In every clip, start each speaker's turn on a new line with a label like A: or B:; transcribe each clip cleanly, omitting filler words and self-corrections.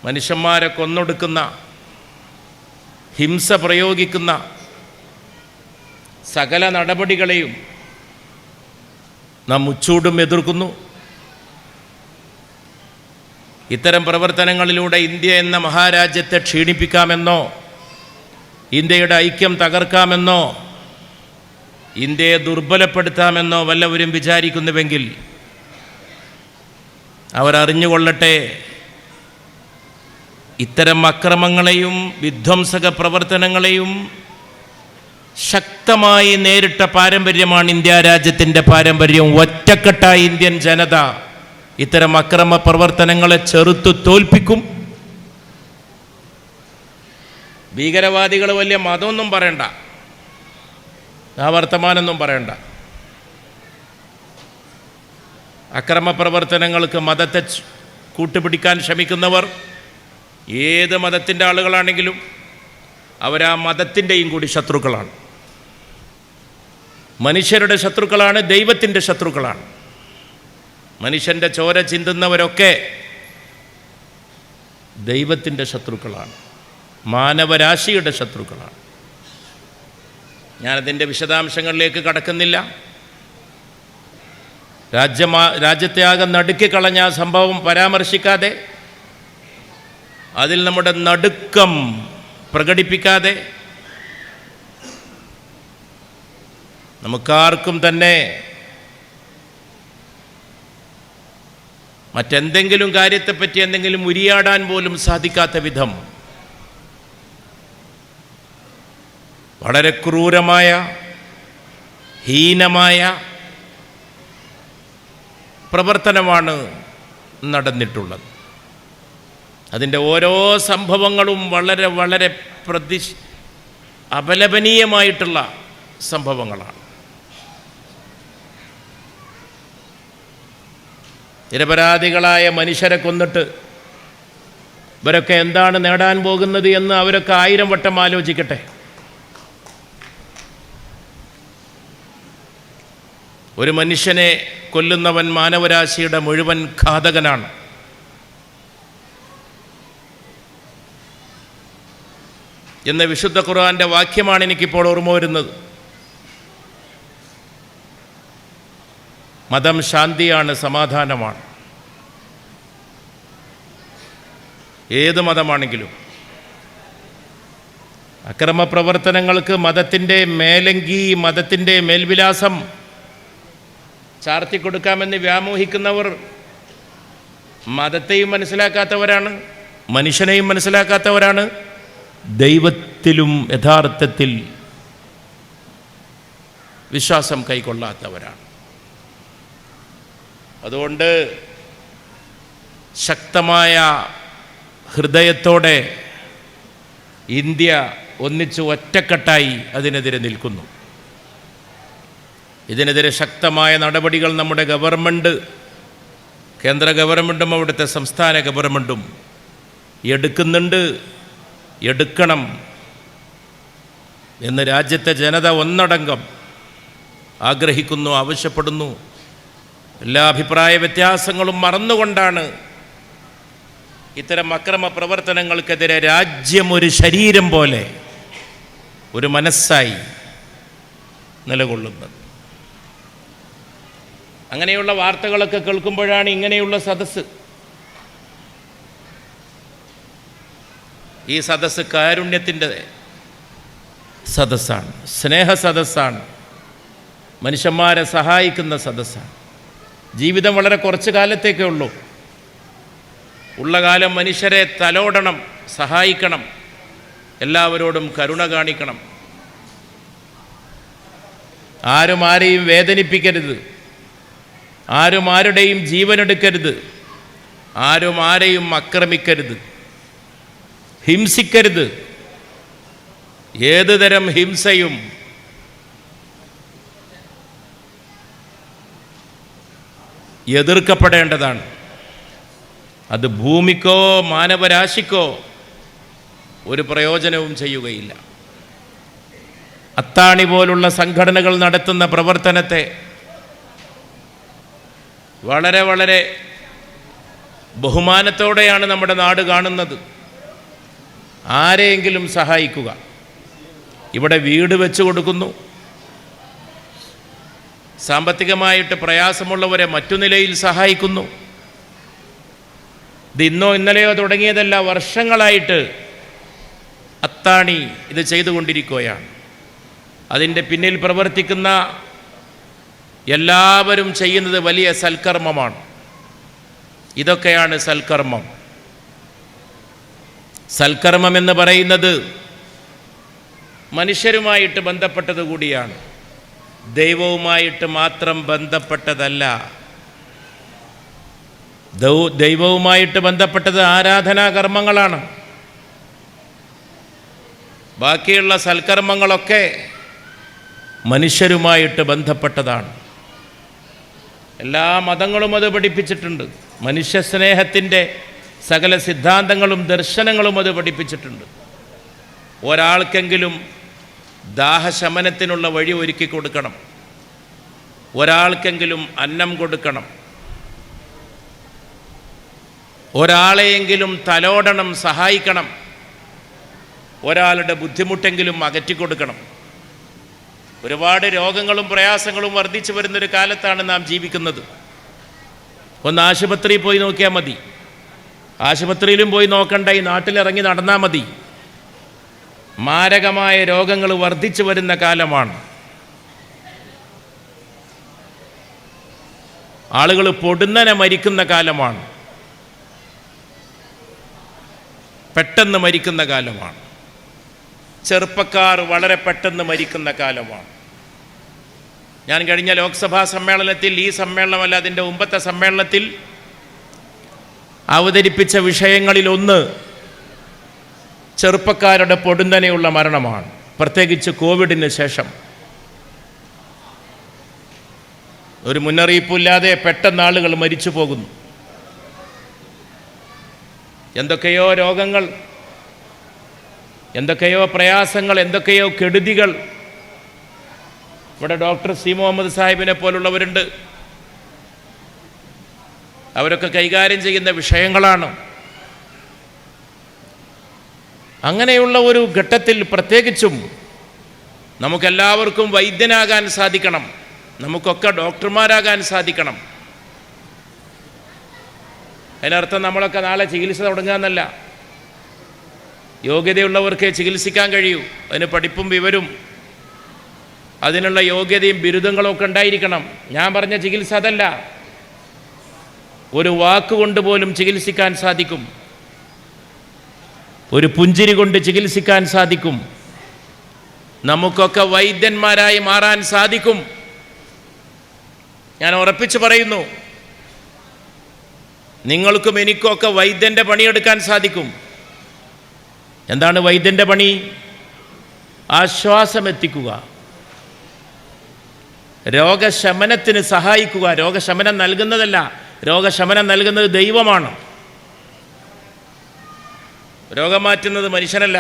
A: മനുഷ്യന്മാരെ കൊന്നൊടുക്കുന്ന, ഹിംസ പ്രയോഗിക്കുന്ന സകല നടപടികളെയും നാം മുച്ചൂടും എതിർക്കുന്നു. ഇത്തരം പ്രവർത്തനങ്ങളിലൂടെ ഇന്ത്യ എന്ന മഹാരാജ്യത്തെ ക്ഷീണിപ്പിക്കാമെന്നോ ഇന്ത്യയുടെ ഐക്യം തകർക്കാമെന്നോ ഇന്ത്യയെ ദുർബലപ്പെടുത്താമെന്നോ വല്ലവരും വിചാരിക്കുന്നുവെങ്കിൽ അവരറിഞ്ഞുകൊള്ളട്ടെ, ഇത്തരം അക്രമങ്ങളെയും വിധ്വംസക പ്രവർത്തനങ്ങളെയും ശക്തമായി നേരിട്ട പാരമ്പര്യമാണ് ഇന്ത്യ രാജ്യത്തിൻ്റെ പാരമ്പര്യം. ഒറ്റക്കെട്ടായി ഇന്ത്യൻ ജനത ഇത്തരം അക്രമ പ്രവർത്തനങ്ങളെ ചെറുത്തു തോൽപ്പിക്കും. ഭീകരവാദികൾ വലിയ മതമൊന്നും പറയണ്ട, ആ വർത്തമാനമൊന്നും പറയണ്ട. അക്രമ പ്രവർത്തനങ്ങൾക്ക് മതത്തെ കൂട്ടുപിടിക്കാൻ ശ്രമിക്കുന്നവർ ഏത് മതത്തിൻ്റെ ആളുകളാണെങ്കിലും അവരാ മതത്തിൻ്റെയും കൂടി ശത്രുക്കളാണ്. മനുഷ്യരുടെ ശത്രുക്കളാണ്, ദൈവത്തിൻ്റെ ശത്രുക്കളാണ്. മനുഷ്യൻ്റെ ചോര ചിന്തുന്നവരൊക്കെ ദൈവത്തിൻ്റെ ശത്രുക്കളാണ്, മാനവരാശിയുടെ ശത്രുക്കളാണ്. ഞാനതിൻ്റെ വിശദാംശങ്ങളിലേക്ക് കടക്കുന്നില്ല. രാജ്യത്തെ ആകെ നടുക്കിക്കളഞ്ഞ ആ സംഭവം പരാമർശിക്കാതെ, അതിൽ നമ്മുടെ നടുക്കം പ്രകടിപ്പിക്കാതെ നമുക്കാർക്കും തന്നെ മറ്റെന്തെങ്കിലും കാര്യത്തെപ്പറ്റി എന്തെങ്കിലും ഉരിയാടാൻ പോലും സാധിക്കാത്ത വിധം വളരെ ക്രൂരമായ, ഹീനമായ പ്രവർത്തനമാണ് നടന്നിട്ടുള്ളത്. അതിൻ്റെ ഓരോ സംഭവങ്ങളും വളരെ വളരെ അപലപനീയമായിട്ടുള്ള സംഭവങ്ങളാണ്. നിരപരാധികളായ മനുഷ്യരെ കൊന്നിട്ട് ഇവരൊക്കെ എന്താണ് നേടാൻ പോകുന്നത് എന്ന് അവരൊക്കെ 1000 വട്ടം ആലോചിക്കട്ടെ. ഒരു മനുഷ്യനെ കൊല്ലുന്നവൻ മാനവരാശിയുടെ മുഴുവൻ ഘാതകനാണ്. എന്ന വിശുദ്ധ ഖുർആന്റെ വാക്യമാണ് എനിക്കിപ്പോൾ ഓർമ്മ വരുന്നത്. മതം ശാന്തിയാണ്, സമാധാനമാണ്. ഏത് മതമാണെങ്കിലും അക്രമ പ്രവർത്തനങ്ങൾക്ക് മതത്തിൻ്റെ മേലങ്കി, മതത്തിൻ്റെ മേൽവിലാസം ചാർത്തിക്കൊടുക്കാമെന്ന് വ്യാമോഹിക്കുന്നവർ മതത്തെയും മനസ്സിലാക്കാത്തവരാണ്, മനുഷ്യനെയും മനസ്സിലാക്കാത്തവരാണ്, ദൈവത്തിലും യഥാർത്ഥത്തിൽ വിശ്വാസം കൈക്കൊള്ളാത്തവരാണ്. അതുകൊണ്ട് ശക്തമായ ഹൃദയത്തോടെ ഇന്ത്യ ഒന്നിച്ച് ഒറ്റക്കെട്ടായി അതിനെതിരെ നിൽക്കുന്നു. ഇതിനെതിരെ ശക്തമായ നടപടികൾ നമ്മുടെ ഗവൺമെൻറ്, കേന്ദ്ര ഗവൺമെൻറ്റും അവിടുത്തെ സംസ്ഥാന ഗവൺമെൻറ്റും എടുക്കുന്നുണ്ട്, എടുക്കണം എന്ന് രാജ്യത്തെ ജനത ഒന്നടങ്കം ആഗ്രഹിക്കുന്നു, ആവശ്യപ്പെടുന്നു. എല്ലാ അഭിപ്രായ വ്യത്യാസങ്ങളും മറന്നുകൊണ്ടാണ് ഇത്തരം അക്രമ പ്രവർത്തനങ്ങൾക്കെതിരെ രാജ്യം ഒരു ശരീരം പോലെ, ഒരു മനസ്സായി നിലകൊള്ളുന്നത്. അങ്ങനെയുള്ള വാർത്തകളൊക്കെ കേൾക്കുമ്പോഴാണ് ഇങ്ങനെയുള്ള സദസ്സ്, ഈ സദസ്സ് കാരുണ്യത്തിൻ്റെ സദസ്സാണ്, സ്നേഹ സദസ്സാണ്, മനുഷ്യന്മാരെ സഹായിക്കുന്ന സദസ്സാണ്. ജീവിതം വളരെ കുറച്ച് കാലത്തേക്കേ ഉള്ളൂ. ഉള്ള കാലം മനുഷ്യരെ തലോടണം, സഹായിക്കണം, എല്ലാവരോടും കരുണ കാണിക്കണം. ആരും ആരെയും വേദനിപ്പിക്കരുത്, ആരും ആരുടെയും ജീവനെടുക്കരുത്, ആരും ആരെയും ആക്രമിക്കരുത്, ഹിംസിക്കരുത്. ഏതുതരം ഹിംസയും എതിർക്കപ്പെടേണ്ടതാണ്. അത് ഭൂമിക്കോ മാനവരാശിക്കോ ഒരു പ്രയോജനവും ചെയ്യുകയില്ല. അത്താണി പോലുള്ള സംഘടനകൾ നടത്തുന്ന പ്രവർത്തനത്തെ വളരെ വളരെ ബഹുമാനത്തോടെയാണ് നമ്മുടെ നാട് കാണുന്നത്. ആരെയെങ്കിലും സഹായിക്കുക. ഇവിടെ വീട് വെച്ച് കൊടുക്കുന്നു, സാമ്പത്തികമായിട്ട് പ്രയാസമുള്ളവരെ മറ്റു നിലയിൽ സഹായിക്കുന്നു. ഇത് ഇന്നോ ഇന്നലെയോ തുടങ്ങിയതല്ല, വർഷങ്ങളായിട്ട് അത്താണി ഇത് ചെയ്തുകൊണ്ടിരിക്കുകയാണ്. അതിൻ്റെ പിന്നിൽ പ്രവർത്തിക്കുന്ന എല്ലാവരും ചെയ്യുന്നത് വലിയ സൽക്കർമ്മമാണ്. ഇതൊക്കെയാണ് സൽക്കർമ്മം. സൽക്കർമ്മം എന്ന് പറയുന്നത് മനുഷ്യരുമായിട്ട് ബന്ധപ്പെട്ടത് കൂടിയാണ്, ദൈവവുമായിട്ട് മാത്രം ബന്ധപ്പെട്ടതല്ല. ദൈവവുമായിട്ട് ബന്ധപ്പെട്ടത് ആരാധനാകർമ്മങ്ങളാണ്. ബാക്കിയുള്ള സൽക്കർമ്മങ്ങളൊക്കെ മനുഷ്യരുമായിട്ട് ബന്ധപ്പെട്ടതാണ്. എല്ലാ മതങ്ങളും അത് പഠിപ്പിച്ചിട്ടുണ്ട്. മനുഷ്യസ്നേഹത്തിൻ്റെ സകല സിദ്ധാന്തങ്ങളും ദർശനങ്ങളും അത് പഠിപ്പിച്ചിട്ടുണ്ട്. ഒരാൾക്കെങ്കിലും ദാഹശമനത്തിനുള്ള വഴി ഒരുക്കി കൊടുക്കണം, ഒരാൾക്കെങ്കിലും അന്നം കൊടുക്കണം, ഒരാളെയെങ്കിലും തലോടണം, സഹായിക്കണം, ഒരാളുടെ ബുദ്ധിമുട്ടെങ്കിലും അകറ്റിക്കൊടുക്കണം. ഒരുപാട് രോഗങ്ങളും പ്രയാസങ്ങളും വർദ്ധിച്ചു വരുന്നൊരു കാലത്താണ് നാം ജീവിക്കുന്നത്. ഒന്ന് ആശുപത്രിയിൽ പോയി നോക്കിയാൽ മതി, ആശുപത്രിയിലും പോയി നോക്കണ്ട, ഈ നാട്ടിലിറങ്ങി നടന്നാൽ മതി. മാരകമായ രോഗങ്ങൾ വർദ്ധിച്ചു വരുന്ന കാലമാണ്. ആളുകൾ പൊടുന്നനെ മരിക്കുന്ന കാലമാണ്, പെട്ടെന്ന് മരിക്കുന്ന കാലമാണ്. ചെറുപ്പക്കാർ വളരെ പെട്ടെന്ന് മരിക്കുന്ന കാലമാണ്. ഞാൻ കഴിഞ്ഞ ലോക്സഭാ സമ്മേളനത്തിൽ, ഈ സമ്മേളനമല്ല അതിൻ്റെ മുമ്പത്തെ സമ്മേളനത്തിൽ അവതരിപ്പിച്ച വിഷയങ്ങളിലൊന്ന് ചെറുപ്പക്കാരുടെ പൊടുന്നനെയുള്ള മരണമാണ്, പ്രത്യേകിച്ച് കോവിഡിന് ശേഷം. ഒരു മുന്നറിയിപ്പില്ലാതെ പെട്ടെന്ന് ആളുകൾ മരിച്ചു പോകുന്നു. എന്തൊക്കെയോ രോഗങ്ങൾ, എന്തൊക്കെയോ പ്രയാസങ്ങൾ, എന്തൊക്കെയോ കെടുതികൾ. ഇവിടെ ഡോക്ടർ സി മുഹമ്മദ് സാഹിബിനെ പോലുള്ളവരുണ്ട്. അവരൊക്കെ കൈകാര്യം ചെയ്യുന്ന വിഷയങ്ങളാണ്. അങ്ങനെയുള്ള ഒരു ഘട്ടത്തിൽ പ്രത്യേകിച്ചും നമുക്കെല്ലാവർക്കും വൈദ്യനാകാൻ സാധിക്കണം, നമുക്കൊക്കെ ഡോക്ടർമാരാകാൻ സാധിക്കണം. അതിനർത്ഥം നമ്മളൊക്കെ നാളെ ചികിത്സ തുടങ്ങാമെന്നല്ല. യോഗ്യതയുള്ളവർക്കേ ചികിത്സിക്കാൻ കഴിയൂ. അതിന് പഠിപ്പും വിവരും അതിനുള്ള യോഗ്യതയും ബിരുദങ്ങളൊക്കെ ഉണ്ടായിരിക്കണം. ഞാൻ പറഞ്ഞ ചികിത്സ അതല്ല. ഒരു വാക്കുകൊണ്ട് പോലും ചികിത്സിക്കാൻ സാധിക്കും, ഒരു പുഞ്ചിരി കൊണ്ട് ചികിത്സിക്കാൻ സാധിക്കും. നമുക്കൊക്കെ വൈദ്യന്മാരായി മാറാൻ സാധിക്കും. ഞാൻ ഉറപ്പിച്ചു പറയുന്നു, നിങ്ങൾക്കും എനിക്കൊക്കെ വൈദ്യൻ്റെ പണിയെടുക്കാൻ സാധിക്കും. എന്താണ് വൈദ്യൻ്റെ പണി? ആശ്വാസം എത്തിക്കുക, രോഗശമനത്തിന് സഹായിക്കുക. രോഗശമനം നൽകുന്നതല്ല, രോഗശമനം നൽകുന്നത് ദൈവമാണ്. രോഗം മാറ്റുന്നത് മനുഷ്യനല്ല.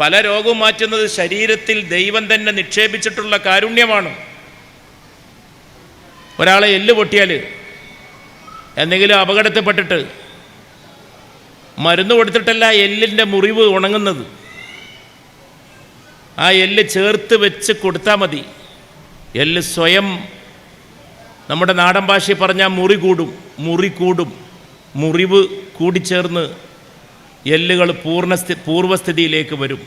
A: പല രോഗവും മാറ്റുന്നത് ശരീരത്തിൽ ദൈവം തന്നെ നിക്ഷേപിച്ചിട്ടുള്ള കാരുണ്യമാണ്. ഒരാളെ എല്ല് പൊട്ടിയാൽ, എന്തെങ്കിലും അപകടത്തിൽപ്പെട്ടിട്ട് മരുന്ന് കൊടുത്തിട്ടല്ല എല്ലിൻ്റെ മുറിവ് ഉണങ്ങുന്നത്. ആ എല്ല് ചേർത്ത് വെച്ച് കൊടുത്താൽ മതി. എല്ല് സ്വയം, നമ്മുടെ നാടൻ ഭാഷയിൽ പറഞ്ഞാൽ മുറി കൂടും. മുറിവ് കൂടിച്ചേർന്ന് എല്ലുകൾ പൂർവ്വസ്ഥിതിയിലേക്ക് വരും.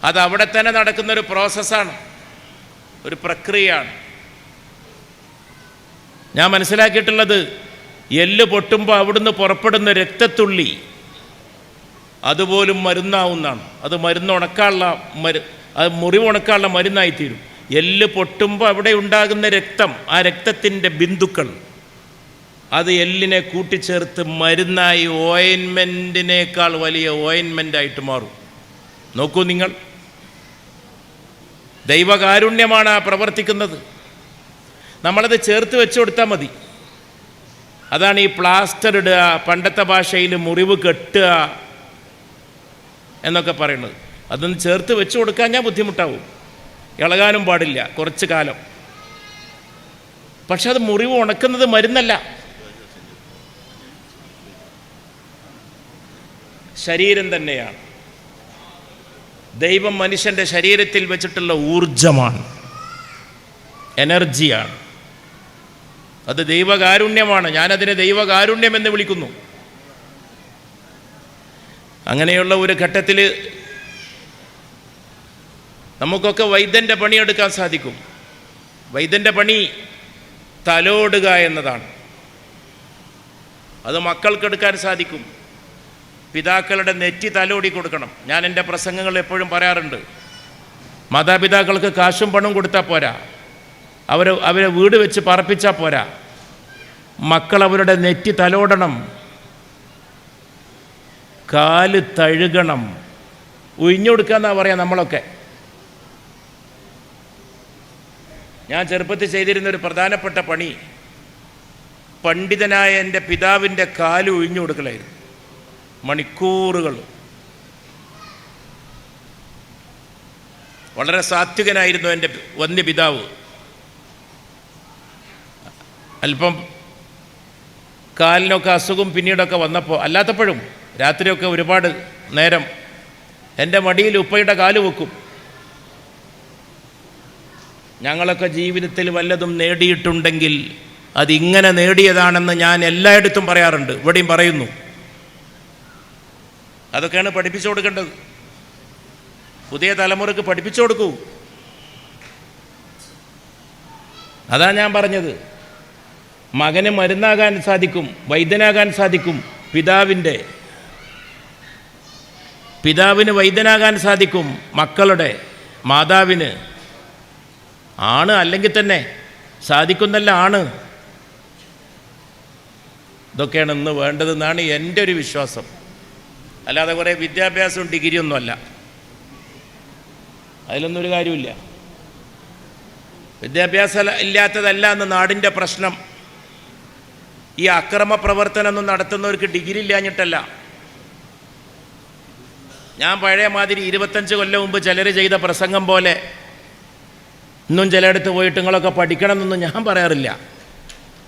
A: അത് അവിടെ തന്നെ നടക്കുന്നൊരു പ്രോസസ്സാണ്, ഒരു പ്രക്രിയയാണ്. ഞാൻ മനസ്സിലാക്കിയിട്ടുള്ളത്, എല്ല് പൊട്ടുമ്പോൾ അവിടുന്ന് പുറപ്പെടുന്ന രക്തത്തുള്ളി അതുപോലും മരുന്നാവുന്നതാണ്. അത് അത് മുറിവ് ഉണക്കാനുള്ള മരുന്നായിത്തീരും. എല്ല് പൊട്ടുമ്പോൾ അവിടെ ഉണ്ടാകുന്ന രക്തം, ആ രക്തത്തിൻ്റെ ബിന്ദുക്കൾ, അത് എല്ലിനെ കൂട്ടിച്ചേർത്ത് മരുന്നായി ഓയിൻമെൻറ്റിനേക്കാൾ വലിയ ഓയിൻമെൻ്റായിട്ട് മാറും. നോക്കൂ നിങ്ങൾ, ദൈവകാരുണ്യമാണ് ആ പ്രവർത്തിക്കുന്നത്. നമ്മളത് ചേർത്ത് വെച്ച് കൊടുത്താൽ മതി. അതാണ് ഈ പ്ലാസ്റ്റർ ഇടുക, പണ്ടത്തെ ഭാഷയിൽ മുറിവ് കെട്ടുക എന്നൊക്കെ പറയുന്നത്. അതൊന്ന് ചേർത്ത് വെച്ച് കൊടുക്കാൻ ഞാൻ ബുദ്ധിമുട്ടാവും, ഇളകാനും പാടില്ല കുറച്ച് കാലം. പക്ഷെ അത് മുറിവ് ഉണക്കുന്നത് മരുന്നല്ല. ശരീരം തന്നെയാണ്. ദൈവം മനുഷ്യൻ്റെ ശരീരത്തിൽ വെച്ചിട്ടുള്ള ഊർജമാണ്, എനർജിയാണ്. അത് ദൈവകാരുണ്യമാണ്. ഞാനതിനെ ദൈവകാരുണ്യമെന്ന് വിളിക്കുന്നു. അങ്ങനെയുള്ള ഒരു ഘട്ടത്തിൽ നമുക്കൊക്കെ വൈദ്യൻ്റെ പണിയെടുക്കാൻ സാധിക്കും. വൈദ്യൻ്റെ പണി തലോടുക എന്നതാണ്. അത് മക്കൾക്കെടുക്കാൻ സാധിക്കും. പിതാക്കളുടെ നെറ്റി തലോടി കൊടുക്കണം. ഞാൻ എൻ്റെ പ്രസംഗങ്ങൾ എപ്പോഴും പറയാറുണ്ട്, മാതാപിതാക്കൾക്ക് കാശും പണവും കൊടുത്താൽ പോരാ, അവരെ വീട് വെച്ച് പാർപ്പിച്ചാൽ പോരാ, മക്കൾ അവരുടെ നെറ്റി തലോടണം, കാല് തഴുകണം, ഉഴിഞ്ഞുകൊടുക്കുക എന്നാണ് പറയാം നമ്മളൊക്കെ. ഞാൻ ചെറുപ്പത്തിൽ ചെയ്തിരുന്നൊരു പ്രധാനപ്പെട്ട പണി പണ്ഡിതനായ എൻ്റെ പിതാവിൻ്റെ കാല് ഉഴിഞ്ഞു കൊടുക്കലായിരുന്നു. മണിക്കൂറുകൾ. വളരെ സാത്വികനായിരുന്നു എൻ്റെ വന്യപിതാവ്. അല്പം കാലിനൊക്കെ അസുഖം പിന്നീടൊക്കെ വന്നപ്പോൾ, അല്ലാത്തപ്പോഴും രാത്രിയൊക്കെ ഒരുപാട് നേരം എൻ്റെ മടിയിൽ ഉപ്പയുടെ കാല് വെക്കും. ഞങ്ങളൊക്കെ ജീവിതത്തിൽ വല്ലതും നേടിയിട്ടുണ്ടെങ്കിൽ അതിങ്ങനെ നേടിയതാണെന്ന് ഞാൻ എല്ലായിടത്തും പറയാറുണ്ട്, ഇവിടെയും പറയുന്നു. അതൊക്കെയാണ് പഠിപ്പിച്ചു കൊടുക്കേണ്ടത്. പുതിയ തലമുറക്ക് പഠിപ്പിച്ചു കൊടുക്കൂ. അതാ ഞാൻ പറഞ്ഞത്, മകന് മരുന്നാകാൻ സാധിക്കും, വൈദ്യനാകാൻ സാധിക്കും. പിതാവിന് വൈദ്യനാകാൻ സാധിക്കും, മക്കളുടെ മാതാവിന്. ആണ് അല്ലെങ്കിൽ തന്നെ സാധിക്കുന്നല്ല, ആണ്. ഇതൊക്കെയാണ് ഇന്ന് വേണ്ടതെന്നാണ് എൻ്റെ ഒരു വിശ്വാസം. അല്ലാതെ കുറേ വിദ്യാഭ്യാസവും ഡിഗ്രിയൊന്നുമല്ല, അതിലൊന്നും ഒരു കാര്യമില്ല. വിദ്യാഭ്യാസം ഇല്ലാത്തതല്ല എന്ന് നാടിൻ്റെ പ്രശ്നം. ഈ അക്രമ പ്രവർത്തനമൊന്നും നടത്തുന്നവർക്ക് ഡിഗ്രി ഇല്ലാഞ്ഞിട്ടല്ല. ഞാൻ പഴയ മാതിരി 25 കൊല്ലം മുമ്പ് ചിലർ ചെയ്ത പ്രസംഗം പോലെ ഇന്നും ചിലയിടത്ത് പോയിട്ട് നിങ്ങളൊക്കെ പഠിക്കണം എന്നൊന്നും ഞാൻ പറയാറില്ല.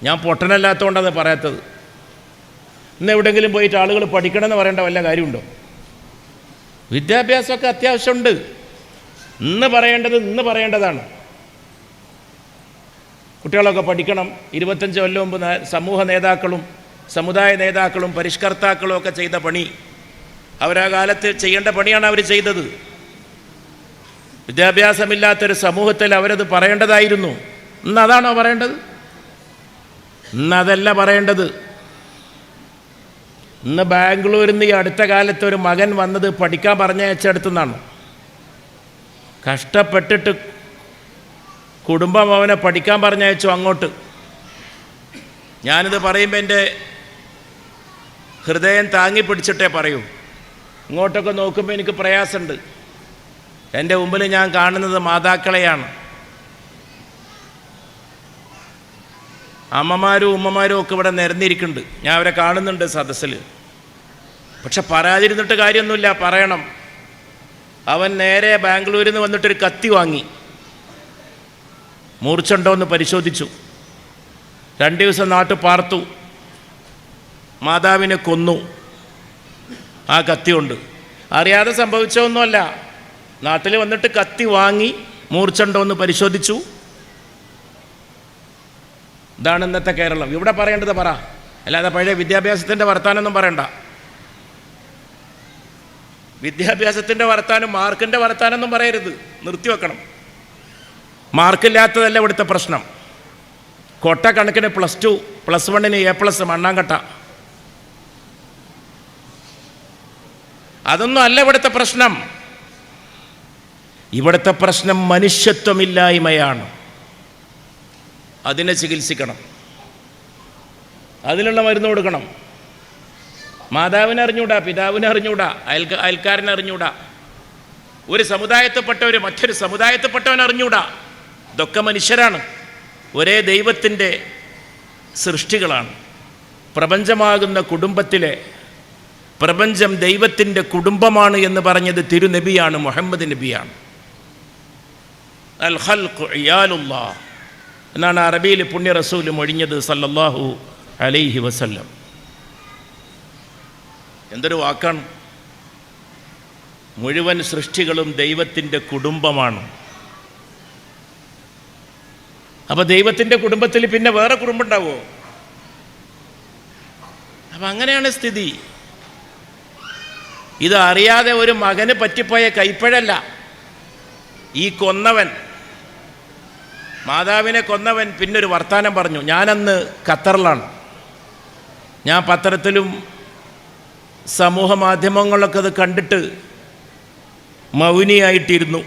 A: ഞാൻ പൊട്ടനല്ലാത്തതുകൊണ്ടാണ് പറയാത്തത്. ഇന്ന് എവിടെയെങ്കിലും പോയിട്ട് ആളുകൾ പഠിക്കണം എന്ന് പറയേണ്ട വല്ല കാര്യമുണ്ടോ? വിദ്യാഭ്യാസമൊക്കെ അത്യാവശ്യമുണ്ട്. ഇന്ന് പറയേണ്ടതാണ്. കുട്ടികളൊക്കെ പഠിക്കണം. 25 കൊല്ലം മുമ്പ് സമൂഹ നേതാക്കളും സമുദായ നേതാക്കളും പരിഷ്കർത്താക്കളും ഒക്കെ ചെയ്ത പണി, അവരാ കാലത്ത് ചെയ്യേണ്ട പണിയാണ് അവർ ചെയ്തത്. വിദ്യാഭ്യാസമില്ലാത്തൊരു സമൂഹത്തിൽ അവരത് പറയേണ്ടതായിരുന്നു. ഇന്ന് അതാണോ പറയേണ്ടത്? ഇന്നതല്ല പറയേണ്ടത്. ഇന്ന് ബാംഗ്ലൂരിൽ നിന്ന് ഈ അടുത്ത കാലത്ത് ഒരു മകൻ വന്നത് പഠിക്കാൻ പറഞ്ഞയച്ചെടുത്തുനിന്നാണ്. കഷ്ടപ്പെട്ടിട്ട് കുടുംബം അവനെ പഠിക്കാൻ പറഞ്ഞയച്ചു അങ്ങോട്ട്. ഞാനിത് പറയുമ്പോൾ എൻ്റെ ഹൃദയം താങ്ങി പിടിച്ചിട്ടേ പറയൂ. ഇങ്ങോട്ടൊക്കെ നോക്കുമ്പോൾ എനിക്ക് പ്രയാസമുണ്ട്. എൻ്റെ മുമ്പിൽ ഞാൻ കാണുന്നത് മാതാക്കളെയാണ്. അമ്മമാരും ഉമ്മമാരും ഒക്കെ ഇവിടെ നിരന്നിരിക്കുന്നുണ്ട്. ഞാൻ അവരെ കാണുന്നുണ്ട് സദസ്സിൽ. പക്ഷെ പറയാതിരുന്നിട്ട് കാര്യമൊന്നുമില്ല, പറയണം. അവൻ നേരെ ബാംഗ്ലൂരിൽ നിന്ന് വന്നിട്ടൊരു കത്തി വാങ്ങി, മൂർച്ചുണ്ടോ എന്ന് പരിശോധിച്ചു. 2 ദിവസം നാട്ടിൽ പാർത്തു. മാതാവിനെ കൊന്നു ആ കത്തി കൊണ്ട്. അറിയാതെ സംഭവിച്ചതൊന്നുമല്ല. നാട്ടിൽ വന്നിട്ട് കത്തി വാങ്ങി, മൂർച്ചുണ്ടോ എന്ന് പരിശോധിച്ചു. ഇതാണ് ഇന്നത്തെ കേരളം. ഇവിടെ പറയേണ്ടത് പറ, അല്ലാതെ പഴയ വിദ്യാഭ്യാസത്തിൻ്റെ വർത്താനൊന്നും പറയണ്ട. വിദ്യാഭ്യാസത്തിൻ്റെ വർത്താനം, മാർക്കിൻ്റെ വർത്താനൊന്നും പറയരുത്, നിർത്തിവെക്കണം. മാർക്കില്ലാത്തതല്ല ഇവിടുത്തെ പ്രശ്നം. കൊട്ടക്കണക്കിന് +2 +1 A+ മണ്ണാങ്കട്ട, അതൊന്നും അല്ല ഇവിടുത്തെ പ്രശ്നം. ഇവിടുത്തെ പ്രശ്നം മനുഷ്യത്വമില്ലായ്മയാണ്. അതിനെ ചികിത്സിക്കണം, അതിനുള്ള മരുന്ന് കൊടുക്കണം. മാതാവിനെ അറിഞ്ഞൂടാ, പിതാവിനെ അറിഞ്ഞൂടാ, അയൽക്കാരനെ അറിഞ്ഞൂടാ, ഒരു സമുദായത്തിൽപ്പെട്ടവർ മറ്റൊരു സമുദായത്തിൽപ്പെട്ടവൻ അറിഞ്ഞൂടാ. ഇതൊക്കെ മനുഷ്യരാണ്, ഒരേ ദൈവത്തിൻ്റെ സൃഷ്ടികളാണ്. പ്രപഞ്ചമാകുന്ന കുടുംബത്തിലെ പ്രപഞ്ചം ദൈവത്തിൻ്റെ കുടുംബമാണ് എന്ന് പറഞ്ഞത് തിരുനബിയാണ്, മുഹമ്മദ് നബിയാണ്. അൽ ഖൽഖു ഇയാലുല്ലാഹ് എന്നാണ് അറബിയിൽ പുണ്യ റസൂൽ മൊഴിഞ്ഞത് സല്ലല്ലാഹു അലൈഹി വസല്ലം. എന്തൊരു വാക്കാണ്! മുഴുവൻ സൃഷ്ടികളും ദൈവത്തിൻ്റെ കുടുംബമാണ്. അപ്പോൾ ദൈവത്തിൻ്റെ കുടുംബത്തിൽ പിന്നെ വേറെ കുടുംബം ഉണ്ടാവുമോ? അപ്പം അങ്ങനെയാണ് സ്ഥിതി. ഇത് അറിയാതെ ഒരു മകന് പറ്റിപ്പോയ കൈപ്പഴല്ല. ഈ കൊന്നവൻ, മാതാവിനെ കൊന്നവൻ പിന്നൊരു വർത്താനം പറഞ്ഞു. ഞാനന്ന് ഖത്തറിലാണ്. ഞാൻ പത്രത്തിലും സമൂഹ മാധ്യമങ്ങളിലൊക്കെ അത് കണ്ടിട്ട് മൗനിയായിട്ടിരുന്നു.